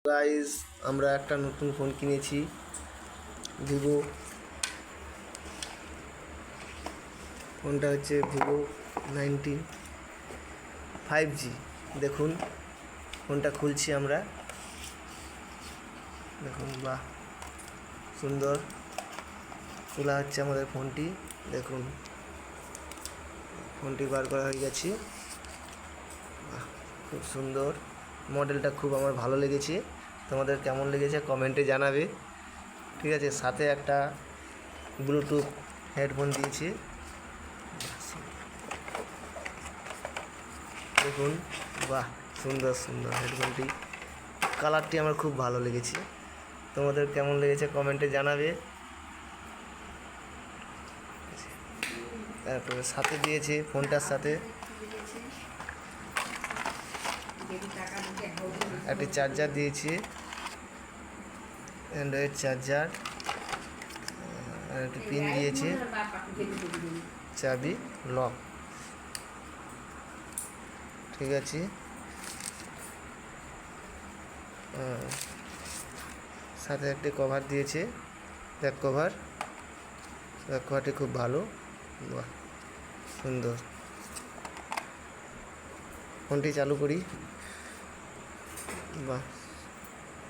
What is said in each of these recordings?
Guys, আমরা একটা নতুন ফোন কিনেছি, ভিভো। ফোনটা হচ্ছে ভিভো 19 5G। দেখুন ফোনটা খুলছি আমরা। দেখুন, বাহ, সুন্দর খোলা হচ্ছে আমাদের ফোনটি। দেখুন, ফোনটি বার করা হয়ে গেছে। বাহ, খুব সুন্দর। মডেলটা খুব আমার ভালো লেগেছে। তোমাদের কেমন লেগেছে কমেন্টে জানাবে। ঠিক আছে, সাথে একটা ব্লুটুথ হেডফোন দিয়েছি। দেখুন, বাহ, সুন্দর সুন্দর হেডফোনটি। কালারটি আমার খুব ভালো লেগেছে। তোমাদের কেমন লেগেছে কমেন্টে জানাবে। তারপরে সাথে দিয়েছি ফোনটার সাথে একটি চার্জার দিয়েছি, অ্যান্ড্রয়েড চার্জার, আর একটি পিন দিয়েছি, চাবি, লক। ঠিক আছে, সাথে একটি কভার দিয়েছে, ব্যাক কভার। ব্যাক কভারটি খুব ভালো, বাহ, সুন্দর। ফোনটি চালু করি। বাহ,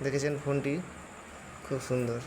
দেখেছেন ফোনটি খুব সুন্দর।